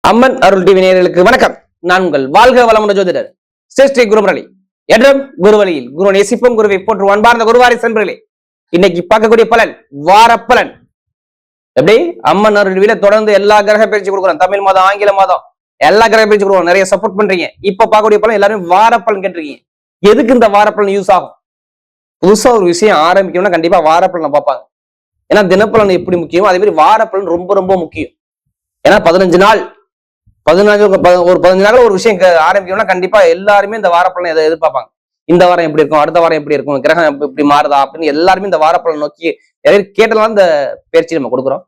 அம்மன் அருள் TV நேயர்களுக்கு வணக்கம். நான் உங்கள் வாழ்க வளமுடன் ஜோதிடர் ஸ்ரீ குருமுரளி என்றும் குருவழியில் குரு நேசிப்பும் குருவை போற்று அன்பார்ந்த குருவாரி சென்பர்களே, இன்னைக்கு பார்க்கக்கூடிய பலன் வார பலன். எப்படி அம்மன் அருள் டிவியில தொடர்ந்து எல்லா கிரக பயிற்சி கொடுக்குறோம். தமிழ் மாதம், ஆங்கில மாதம் எல்லா கிரக பயிற்சி கொடுக்குறோம். நிறைய சப்போர்ட் பண்றீங்க. இப்ப பார்க்கக்கூடிய பலன் எல்லாரும் வார பலன் கேட்டிருக்கீங்க. எதுக்கு இந்த வார பலன் யூஸ் ஆகும்? புதுசா ஒரு விஷயம் ஆரம்பிக்கணும்னா கண்டிப்பா வார பலனை பார்ப்பாங்க. ஏன்னா தினப்பலன் எப்படி முக்கியம், அதே மாதிரி வார பலன் ரொம்ப ரொம்ப முக்கியம். ஏன்னா 15 நாள் ஒரு 15 நாள் ஒரு விஷயம் ஆரம்பிக்கணும்னா கண்டிப்பா எல்லாருமே இந்த வாரப்பலனை எதை எதிர்பார்ப்பாங்க. இந்த வாரம் எப்படி இருக்கும், அடுத்த வாரம் எப்படி இருக்கும், கிரகம் எப்படி மாறுதா அப்படின்னு எல்லாருமே இந்த வாரப்பலன் நோக்கி நிறைய கேட்டலாம். இந்த பயிற்சி நம்ம கொடுக்குறோம்.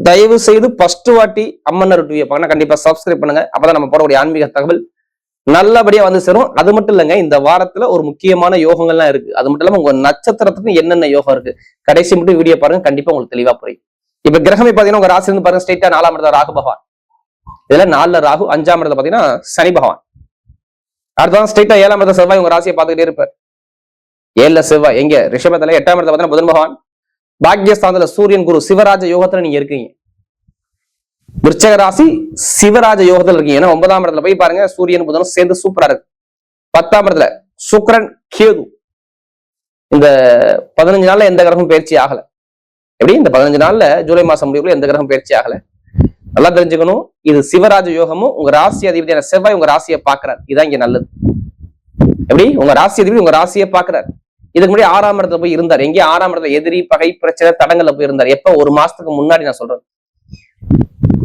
தயவு செய்து ஃபர்ஸ்ட் வாட்டி அம்மன் அருள் டிவியை பார்க்கணும், கண்டிப்பா சப்ஸ்கிரைப் பண்ணுங்க. அப்பதான் நம்ம போடக்கூடிய ஆன்மீக தகவல் நல்லபடியா வந்து சேரும். அது மட்டும் இல்லைங்க, இந்த வாரத்துல ஒரு முக்கியமான யோகங்கள்லாம் இருக்கு. அது மட்டும் இல்லாம உங்க நட்சத்திரத்துக்கு என்னென்ன யோகம் இருக்கு கடைசி மட்டும் வீடியோ பாருங்க, கண்டிப்பா உங்களுக்கு தெளிவா புரியும். இப்ப கிரகமே பாத்தீங்கன்னா உங்க ராசி இருந்து பாருங்க, ஸ்ட்ரெயிட்டா 4ஆம் இடத்துல ராகு பகவான், இதுல 4ல ராகு, 5ஆம் இடத்துல பாத்தீங்கன்னா சனி பகவான், அடுத்ததான் ஸ்ட்ரெயிட்டா 7ஆம் இடத்துல செவ்வாய் உங்க ராசியை பார்த்துக்கிட்டே இருப்பார். 7ல செவ்வாய் எங்க ரிஷபத்துல, 8ஆம் இடத்துல பாத்தீங்கன்னா புதன் பகவான், பாக்யஸ்தானத்துல சூரியன், குரு, சிவராஜ யோகத்துல நீங்க இருக்கீங்க. விருச்சக ராசி சிவராஜ யோகத்துல இருக்கீங்க. ஏன்னா 9ஆம் இடத்துல போய் பாருங்க, சூரியன் புதனும் சேர்ந்து சூப்பரா இருக்கு. 10ஆம் இடத்துல சுக்கிரன் கேது. இந்த 15 நாள்ல எந்த கிரகமும் பயிற்சி ஆகல. எப்படி இந்த 15 நாள்ல ஜூலை மாசம் முடிவுக்குள்ள எந்த கிரகம் பயிற்சி ஆகல. நல்லா தெரிஞ்சுக்கணும், இது சிவராஜ யோகமும் உங்க ராசி அதிபதியான செவ்வாய் உங்க ராசியை பாக்குறாரு. இதான் இங்க நல்லது. எப்படி உங்க ராசி அதிபதி உங்க ராசியை பாக்குறாரு. இதுக்கு முன்னாடி 6ஆம் இடத்துல போய் இருந்தார். எங்கே 6ஆம் இடத்துல எதிரி, பகை, பிரச்சனை, தடங்கள்ல போய் இருந்தார். எப்ப ஒரு மாசத்துக்கு முன்னாடி நான் சொல்றேன்.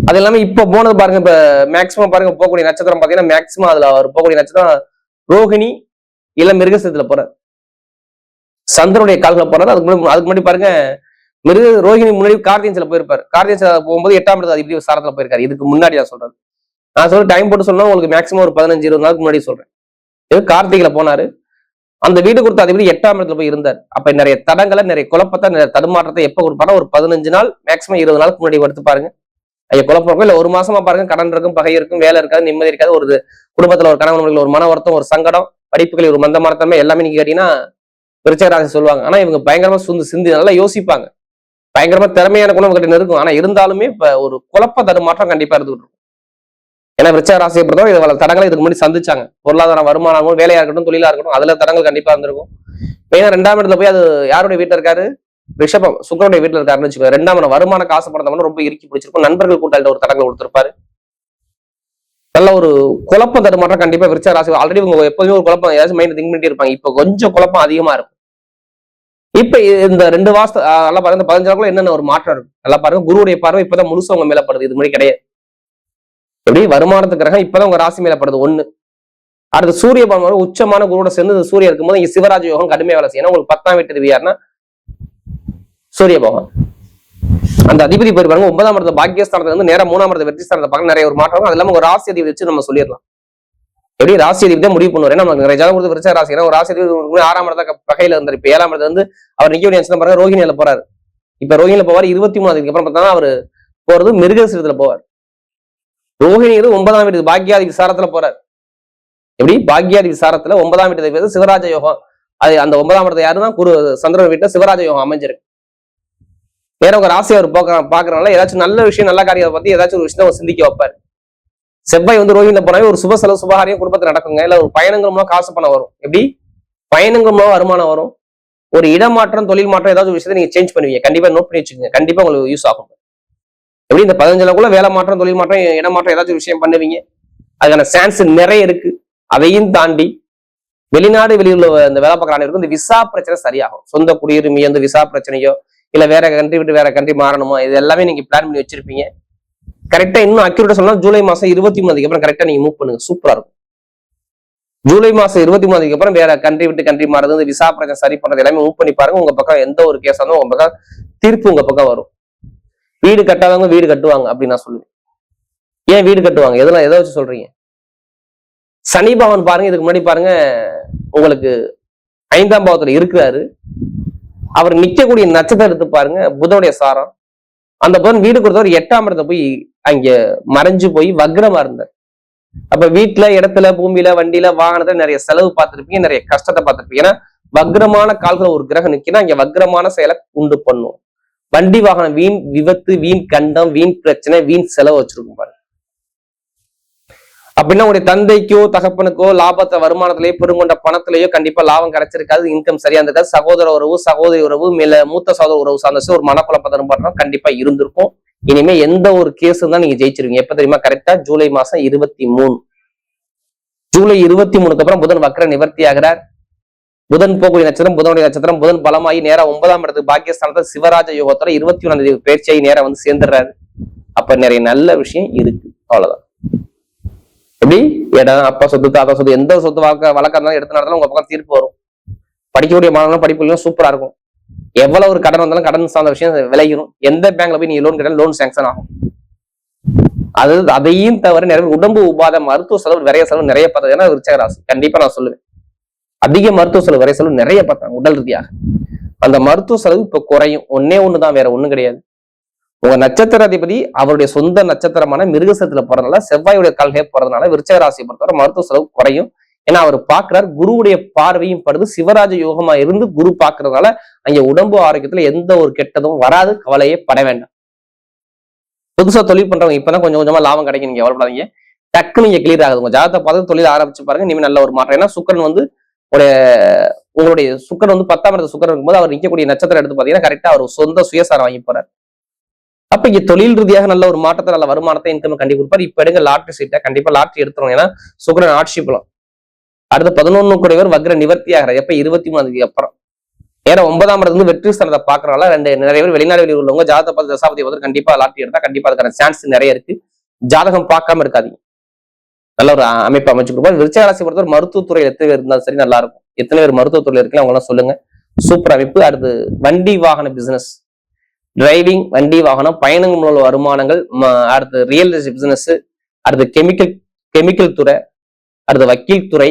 அது எல்லாமே இப்ப போனது பாருங்க. இப்ப மேக்சிமம் பாருங்க போகக்கூடிய நட்சத்திரம் பாத்தீங்கன்னா மேக்சிமம் அதுல அவர் போகக்கூடிய நட்சத்திரம் ரோகிணி இல்ல மிருகசத்துல போறாரு. சந்திரனுடைய கால்களை போறாரு. அதுக்கு முன்னாடி பாருங்க ரோஹிணி முன்னாடி கார்த்தியன்ஸ்ல போயிருப்பாரு. கார்த்தியன்ஸ்ல போகும்போது 8ஆம் இடத்துல அதிபதி சாரத்துல போயிருக்காரு. இதுக்கு முன்னாடி நான் சொல்றேன். நான் சொல்ற டைம் போட்டு சொன்னா உங்களுக்கு மேக்சிமம் ஒரு 15-20 நாளுக்கு முன்னாடி சொல்றேன். கார்த்திகைல போனாரு. அந்த வீடு கொடுத்த அதிபதி 8ஆம் இடத்துல போய் இருந்தார். அப்ப நிறைய தடங்களை, நிறைய குழப்பத்தை, நிறைய தடுமாற்றத்தை எப்ப கொடுப்பாரு? ஒரு 15 நாள் மேக்சிமம் 20 நாளுக்கு முன்னாடி எடுத்து பாருங்க. ஐயா குழப்பம் இருக்கும். இல்ல ஒரு மாசமா பாருங்க, கடன் இருக்கும், பகை இருக்கும், வேலை இருக்காது, நிம்மதி இருக்காது, ஒரு குடும்பத்துல ஒரு கணவன் ஒரு மன வருத்தம், ஒரு சங்கடம், படிப்புகளில் ஒரு மந்தமானத்தன்மை எல்லாமே நீங்க கேட்டீங்கன்னா விருச்சிக ராசி சொல்லுவாங்க. ஆனா இவங்க பயங்கரமா சிந்தி நல்லா யோசிப்பாங்க. பயங்கரமா திறமையான குணம் கிட்ட இருக்கும். ஆனா இருந்தாலுமே இப்ப ஒரு குழப்ப தடுமாற்றம் கண்டிப்பா இருந்துட்டு இருக்கும். ஏன்னா விருச்சிக ராசியை பொறுத்தவரை இது தடங்களை இதுக்கு முன்னாடி சந்திச்சாங்க. பொருளாதார வருமானம், வேலையா இருக்கட்டும், தொழிலா இருக்கட்டும், அதுல தடங்கள் கண்டிப்பா இருந்திருக்கும். மெயினா 2ஆம் இடத்துல போய் அது யாருடைய வீட்டுல இருக்காரு? ரிஷபம் சுக்கிரனுடைய வீட்டுல இருக்காருன்னு வச்சுக்கோ. 2ஆம் இடம் வருமான காசு பணத்தை ரொம்ப இறுக்கி பிடிச்சிருக்கும். நண்பர்கள் கூட்டாளிட்ட ஒரு தடங்களை கொடுத்திருப்பாரு. நல்ல ஒரு குழப்பம் தடுமாற்றம் கண்டிப்பா விருச்சிக ராசி. ஆல்ரெடி இவங்க எப்போதுமே ஒரு குழப்பம் ஏதாச்சும் மைண்ட் திங்க் பண்ணிட்டு இருப்பாங்க. இப்ப கொஞ்சம் குழப்பம் அதிகமா இருக்கும். இப்ப இந்த 2 மாசம் நல்லா பாருங்க, 15 நாளுக்குள்ள என்னென்ன ஒரு மாற்றம் இருக்கு நல்லா பாருங்க. குருவுடைய பார்வை இப்பதான் முழுசா உங்க மேல படுது. இது மாதிரி கிடையாது. எப்படி வருமானத்து கிரகம் இப்பதான் உங்க ராசி மேல படுது. 1 அடுத்து சூரிய பகவான் உச்சமான குருவோட சேர்ந்து சூரியன் இருக்கும்போது இங்க சிவராஜ யோகம் கடுமையா வேலை செய்யும். ஏன்னா உங்களுக்கு 10ஆம் வீட்டு யாருன்னா சூரிய பகவான். அந்த அதிபதி போய் பாருங்க 9ஆம் இடத்துல பாக்கியஸ்தானத்துல இருந்து நேரம் 3ஆம் இடத்துல வெற்றி ஸ்தானத்தை பார்க்க நிறைய ஒரு மாற்றம். அது இல்லாம ஒரு ராசி அதிபதி வச்சு நம்ம சொல்லிடலாம். எப்படி ராசி அதிபதி முடிவு பண்ணுவார். ஏன்னா நமக்கு நிறைய ஜாதகம் கொடுத்து விருச்சிக ராசி. ஏன்னா ஒரு ராசி அதிபதி 6ஆம் இடத்துல பகையில இருந்தார். இப்ப 7ஆம் இடத்துல இருந்து அவர் நிக்க வேண்டிய பாருங்க ரோஹிணியில போறாரு. இப்ப ரோஹிணியில போவார். 23 அப்புறம் பார்த்தா அவரு போறது மிருகசீரத்துல போவார். ரோஹிணி 9ஆம் வீட்டு பாக்யாதி விசாரத்துல போறாரு. எப்படி பாக்யாதி விசாரத்துல 9ஆம் வீட்டு சிவராஜ யோகம். அது அந்த 9ஆம் இடத்துல யாருன்னா குரு சந்திரன் வீட்டுல சிவராஜ யோகம் அமைஞ்சிருக்கு. வேற உங்க ராசி அவர் பாக்குறதுனால ஏதாச்சும் நல்ல விஷயம், நல்ல காரியத்தை பத்தி ஏதாச்சும் ஒரு விஷயத்த சிந்திக்க வைப்பாரு. செவ்வாய் ரோஹிணியில போனாவே ஒரு சுப செலவு, சுபகாரியம் குடும்பத்தில் நடக்குங்க. இல்ல ஒரு பயணங்கள் மூலம் காசு பணம் வரும். எப்படி பயணங்கள் மூலம் வருமானம் வரும். ஒரு இடமாற்றம், தொழில் மாற்றம், ஏதாவது ஒரு விஷயத்தை நீங்க சேஞ்ச் பண்ணுவீங்க. கண்டிப்பா நோட் பண்ணி வச்சுக்கோங்க. கண்டிப்பா உங்களுக்கு யூஸ் ஆகும். எப்படி இந்த 15 நாளுக்குள்ள வேலை மாற்றம், தொழில் மாற்றம், இடமாற்றம் ஏதாச்சும் ஒரு விஷயம் பண்ணுவீங்க. அதுக்கான சான்ஸ் நிறைய இருக்கு. அதையும் தாண்டி வெளிநாடு, வெளியுள்ள இந்த வேலை பார்க்குற அனைவருக்கும் இந்த விசா பிரச்சனை சரியாகும். சொந்த குடியுரிமை அந்த விசா பிரச்சனையோ இல்ல வேற கண்ட்ரி விட்டு வேற கண்ட்ரி மாறணுமோ, இது எல்லாமே நீங்க பிளான் பண்ணி வச்சிருப்பீங்க. கரெக்டா இன்னும் அக்யூரேட்டா சொன்னா ஜூலை மாசம் 23 அப்புறம் கரெக்டா நீங்க மூவ் பண்ணுங்க. சூப்பரா இருக்கும். ஜூலை மாசம் 23 அப்புறம் வேற கண்ட்ரி விட்டு கண்ட்ரி மாறது, விசா பிரச்சனை சரி பண்றது எல்லாமே மூவ் பண்ணி பாருங்க. உங்க பக்கம் எந்த ஒரு கேஸா இருந்தாலும் உங்க பக்கம் தீர்ப்பு உங்க பக்கம் வரும். வீடு கட்டாதவங்க வீடு கட்டுவாங்க அப்படின்னு நான் சொல்லுவேன். ஏன் வீடு கட்டுவாங்க? எதெல்லாம் எதை வச்சு சொல்றீங்க? சனி பகவான் பாருங்க, இதுக்கு முன்னாடி பாருங்க உங்களுக்கு 5ஆம் பாவத்துல இருக்கிறாரு. அவர் நிக்கக்கூடிய நட்சத்திரம் எடுத்து பாருங்க, புதனுடைய சாரம். அந்த புதன் வீடு கொடுத்தவர் 8ஆம் இடத்துல போய் அங்க மறைஞ்சு போய் வக்ரமா இருந்தார். அப்ப வீட்டுல, இடத்துல, பூமியில, வண்டியில, வாகனத்துல நிறைய செலவு பார்த்திருப்பீங்க, நிறைய கஷ்டத்தை பார்த்திருப்பீங்க. ஏன்னா வக்ரமான கால்களை ஒரு கிரகம் நிக்கினா அங்க வக்ரமான செயலை உண்டு பண்ணும். வண்டி வாகனம் வீண் விபத்து, வீண் கண்டம், வீண் பிரச்சனை, வீண் செலவு வச்சிருக்கும் பாருங்க. அப்படின்னா உங்களுடைய தந்தைக்கோ தகப்பனுக்கோ லாபத்தை வருமானத்திலேயோ பெருங்கொண்ட பணத்திலேயோ கண்டிப்பா லாபம் கிடைச்சிருக்காது, இன்கம் சரியா இருந்திருக்காது, சகோதர உறவு சகோதரி உறவு மேல மூத்த சகோதர உறவு சார்ந்த ஒரு மனக்குழப்பம் பண்றோம் கண்டிப்பா இருந்திருக்கும். இனிமே எந்த ஒரு கேஸ் தான் நீங்க ஜெயிச்சிருவீங்க. எப்ப தெரியுமா? கரெக்டா ஜூலை மாசம் 23. ஜூலை 23க்கு அப்புறம் புதன் வக்ர நிவர்த்தி ஆகிறார். புதன் போகக்கூடிய நட்சத்திரம் புதனுடைய நட்சத்திரம். புதன் பலமாகி நேரம் 9ஆம் இடத்துக்கு பாக்கியஸ்தானத்தை சிவராஜ யோகத்தோட 21ஆம் தேதி பேர்ச்சியாகி நேரம் வந்து சேர்ந்துடுறாரு. அப்ப நிறைய நல்ல விஷயம் இருக்கு. அவ்வளவுதான். எப்படி இடம் அப்பா சொத்து தாத்தா சொத்து எந்த சொத்து வழக்கம் இருந்தாலும் எடுத்து நடந்தாலும் உங்க பக்கம் தீர்ப்பு வரும். படிக்கக்கூடிய மாணவர்களும் படிப்புகளும் சூப்பரா இருக்கும். எவ்வளவு ஒரு கடன் வந்தாலும் கடன் சார்ந்த விஷயம் விளையும். எந்த பேங்க்ல போய் நீங்க லோன் கேட்டாலும் லோன் சாங்ஷன் ஆகும். அதையும் தவிர நிறைய உடம்பு உபாதை மருத்துவ செலவு நிறைய செலவு நிறைய பார்த்தது. ஏன்னா விருச்சிக ராசி கண்டிப்பா நான் சொல்லுவேன், அதிக மருத்துவ செலவு நிறைய செலவு நிறைய பார்த்தாங்க உடல் ரீதியாக. அந்த மருத்துவ செலவு இப்ப குறையும். ஒன்னே ஒண்ணுதான், வேற ஒண்ணும் கிடையாது. உங்க நட்சத்திர அதிபதி அவருடைய சொந்த நட்சத்திரமான மிருகசத்துல போறதுனால, செவ்வாயுடைய கால்கையை போறதுனால விருச்சிக ராசியை பொறுத்தவரை மருத்துவ செலவு குறையும். ஏன்னா அவர் பாக்குறாரு, குருவுடைய பார்வையும் படுது. சிவராஜ யோகமா இருந்து குரு பாக்குறதுனால அங்க உடம்பு ஆரோக்கியத்துல எந்த ஒரு கெட்டதும் வராது. கவலையே பட வேண்டாம். புதுசா தொழில் பண்றவங்க இப்பதான் கொஞ்சம் கொஞ்சமா லாபம் கிடைக்கும், நீங்க எவ்வளவுடாதீங்க. டக்குன்னு நீங்க கிளியர் ஆகுது. உங்க ஜாதகத்தை பார்த்து தொழில் ஆரம்பிச்சு பாருங்க, இனிமே நல்ல ஒரு மாற்றம். ஏன்னா சுக்கரன் வந்து உங்களுடைய சுக்கரன் வந்து 10ஆம் இடத்து சுக்கரன் இருக்கும்போது அவர் நிற்கக்கூடிய நட்சத்திரம் எடுத்து பாத்தீங்கன்னா கரெக்டா அவர் சொந்த சுயசாரம் வாங்கி போறாரு. அப்ப இங்க தொழில் ரீதியாக நல்ல ஒரு மாற்றத்தை நல்ல வருமானத்தை இன்கம் கண்டிப்பா கொடுப்பாரு. இப்ப எடுங்க லாட்டரி சீட்டை கண்டிப்பா லாட்டரி எடுத்துரும். ஏன்னா சுக்கரன் ஆட்சி பலம். அடுத்து 11 கூடியவர் வக்ர நிவர்த்தி ஆகிறார். எப்ப 23ஆம் தேதி அப்புறம். ஏன்னா 9ஆம் இடத்துல இருந்து வெற்றி ஸ்தானத்தை பாக்குறதுனால நிறைய பேர் வெளிநாடு வெளியூர் உள்ளவங்க ஜாதகத்தை பார்த்து தசாபதி வந்து கண்டிப்பா லாட்டரி எடுத்தா கண்டிப்பா அதுக்கான சான்ஸ் நிறைய இருக்கு. ஜாதகம் பார்க்காம இருக்காதீங்க. நல்ல ஒரு அமைப்பு அமைச்சு கொடுப்பாரு. விருச்சிக ராசி பொறுத்தவரை மருத்துவத்துறை எத்தனை பேர் இருந்தாலும் சரி நல்லா இருக்கும். எத்தனை பேர் மருத்துவத்துறையில இருக்கலாம் அவங்க எல்லாம் சொல்லுங்க. சூப்பர் அமைப்பு. அடுத்து வண்டி வாகன பிசினஸ், டிரைவிங், வண்டி வாகனம், பயணங்கள் மூலம் வருமானங்கள், அடுத்து ரியல் எஸ்டேட் பிசினஸ், அடுத்து கெமிக்கல் துறை, அடுத்து வக்கீல் துறை,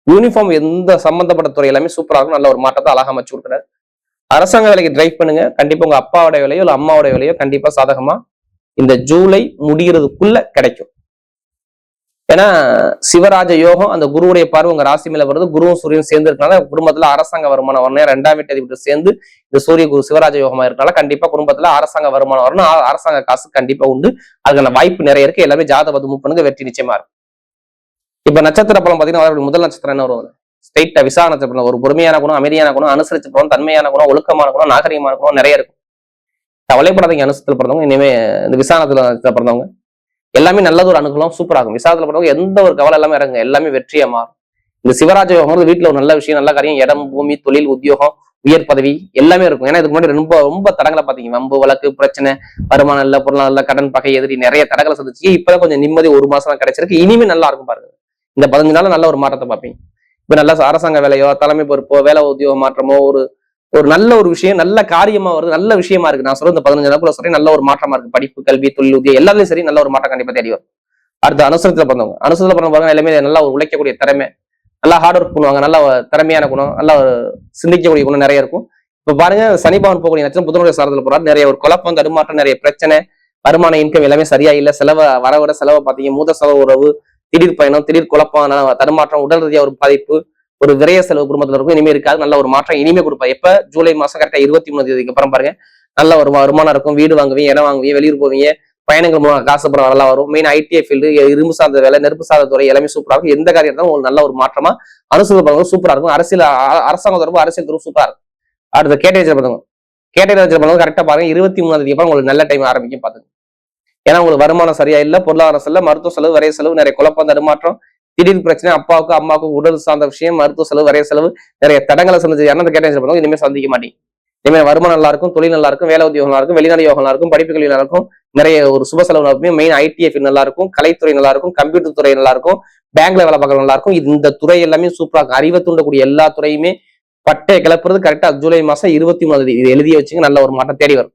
யூனிஃபார்ம் எந்த சம்பந்தப்பட்ட துறை எல்லாமே சூப்பராகும். நல்ல ஒரு மாற்றத்தை அழகா அமைச்சு கொடுக்குறாரு. அரசாங்க வேலைக்கு டிரைவ் பண்ணுங்க. கண்டிப்பா உங்க அப்பாவோட வேலையோ இல்ல அம்மாவோட வேலையோ கண்டிப்பா சாதகமா இந்த ஜூலை முடிகிறதுக்குள்ள கிடைக்கும். ஏன்னா சிவராஜ யோகம் அந்த குருவுடைய பார்வை உங்க ராசி மேல வருது. குருவும் சூரியன் சேர்ந்து இருக்கனால குடும்பத்துல அரசாங்க வருமானம் வரணும். 2ஆம் வீட்டு சேர்ந்து இந்த சூரிய குரு சிவராஜ யோகமா இருக்கனால கண்டிப்பா குடும்பத்துல அரசாங்க வருமானம் வரணும். அரசாங்க காசு கண்டிப்பா உண்டு. அதுக்கான வாய்ப்பு நிறைய இருக்கு. எல்லாமே ஜாதகம் மூவ் பண்ணுங்க, வெற்றி நிச்சயமா இருக்கும். இப்ப நட்சத்திர பலம் பாத்தீங்கன்னா முதல் நட்சத்திரம் என்ன வரும்? ஸ்ட்ரெயிட்டா விசா நட்சத்திரம். ஒரு பொறுமையான குணம், அமைதியான குணம், அனுசரிச்சு போகணும், தன்மையான குணம், ஒழுக்கமான குணம், நாகரிகமான குணம் நிறைய இருக்கும். கவலைப்படாதீங்க. அனுசரத்தில் பிறந்தவங்க இனிமே இந்த விசாரணத்துல பிறந்தவங்க எல்லாமே நல்லது ஒரு அனுகூலம் சூப்பராகும். விசாரத்துல பிறந்தவங்க எந்த ஒரு கவலை எல்லாமே இறங்க எல்லாமே வெற்றியா மாறும். இந்த சிவராஜ யோகம் வீட்டுல ஒரு நல்ல விஷயம், நல்ல காரியம், இடம், பூமி, தொழில், உத்தியோகம், உயர் பதவி எல்லாமே இருக்கும். ஏன்னா இதுக்கு முன்னாடி ரொம்ப ரொம்ப தடங்களை பாத்தீங்க. வம்பு, வழக்கு, பிரச்சனை, வருமானம் இல்ல, பொருளாதாரம் இல்ல, கடன், பகை, எதிரி நிறைய தடங்களை சந்திச்சு இப்பதான் கொஞ்சம் நிம்மதி ஒரு மாசம் கிடைச்சிருக்கு. இனிமே நல்லா இருக்கும் பாருங்க. இந்த 15 நாள் நல்ல ஒரு மாற்றத்தை பார்ப்பீங்க. இப்ப நல்ல அரசாங்க வேலையோ, தலைமை பொறுப்போ, வேலை உத்தியோக மாற்றமோ, ஒரு நல்ல ஒரு விஷயம், நல்ல காரியமா வருது, நல்ல விஷயமா இருக்கு. நான் சொல்ற இந்த 15 நாளுக்குள்ள சொல்லி நல்ல ஒரு மாற்றமா இருக்கு. படிப்பு, கல்வி, தொழில், உத்தியோகம் எல்லாத்துலயும் சரி நல்ல ஒரு மாற்றம் கண்டிப்பா தேடி வரும். அடுத்து அனுசரத்துல பிறந்தவங்க பாருங்க எல்லாமே நல்லா ஒரு உழைக்கக்கூடிய திறமை, நல்லா ஹார்ட் ஒர்க் பண்ணுவாங்க, நல்ல திறமையான குணம், நல்லா சிந்திக்கக்கூடிய குணம் நிறைய இருக்கும். இப்ப பாருங்க சனிபவன் போகக்கூடிய நட்சத்திரம் புதனுடைய சாரத்துல போறாரு. நிறைய ஒரு குழப்பம், தடுமாற்றம், நிறைய பிரச்சனை, வருமான இன்கம் எல்லாமே சரியா இல்ல, செலவை வரவிட செலவை பாத்தீங்க, மூத்த செலவு உறவு, திடீர் பயணம், திடீர் குழப்பம், தடுமாற்றம், உடல் ரீதியா ஒரு பாதிப்பு, ஒரு விரைய செலவு குடும்பத்துல இருக்கும். இனிமே இருக்காது. நல்ல ஒரு மாற்றம் இனிமே கொடுப்பாரு. எப்ப ஜூலை மாசம் கரெக்டா 23ஆம் தேதிக்கு அப்புறம் பாருங்க நல்ல ஒரு வருமானம் இருக்கும். வீடு வாங்குவீங்க, இடம் வாங்குவீங்க, வெளியூர் போவீங்க, பயணங்கள் மூலம் காசு பணம் வரலாம் வரும். மெயின் ஐடிஐ ஃபீல்டு, இரும்பு சார்ந்த வேலை, நெருப்பு சார்ந்த துறை எல்லாமே சூப்பரா இருக்கும். எந்த காரியம் இருந்தாலும் உங்களுக்கு நல்ல ஒரு மாற்றமா அனுசரிப்பு சூப்பரா இருக்கும். அரசியல் அரசாங்க தொடர்பு, அரசியல் துறை சூப்பரா இருக்கும். அடுத்த கேட்டேஜ் பண்ணுங்க கரெக்டா பாருங்க 23ஆம் தேதி அப்புறம் உங்களுக்கு நல்ல டைம் ஆரம்பிக்கும் பாத்துங்க. ஏன்னா உங்களுக்கு வருமானம் சரியா இல்ல, பொருளாதார செலவு, மருத்துவ செலவு, வரைய செலவு, நிறைய குழப்பம், தடுமாற்றம், திடீர் பிரச்சனை, அப்பாவுக்கு அம்மாவுக்கு உடல் சார்ந்த விஷயம், மருத்துவ செலவு, வரைய செலவு, நிறைய தடங்களை சந்திச்சு அந்த கேட்டேஜ் பண்ணுவாங்க. இனிமேல் சந்திக்க மாட்டீங்க. இனிமேல் வருமானம் நல்லா இருக்கும், தொழில் நல்லா இருக்கும், வேலை உத்தியோகம் நல்லா இருக்கும், வெளிநாடு யோகம் நல்லா இருக்கும், படிப்பு கல்வி நல்லா இருக்கும், நிறைய ஒரு சுப செலவு நல்லா இருக்கும். மெயின் ஐடிஎஃப் நல்லா இருக்கும், கலைத்துறை நல்லா இருக்கும், கம்ப்யூட்டர் துறை நல்லா இருக்கும், பேங்க்ல வேலை பார்க்கறது நல்லா இருக்கும். இந்த துறை எல்லாமே சூப்பரா இருக்கும். அறிவை தூண்டக்கூடிய எல்லா துறையுமே பட்டையை கிளப்புறது கரெக்டா ஜூலை மாசம் 23ஆம் தேதி. இது எழுதிய வச்சுங்க, நல்ல ஒரு மாற்றம் தேடி வரும்.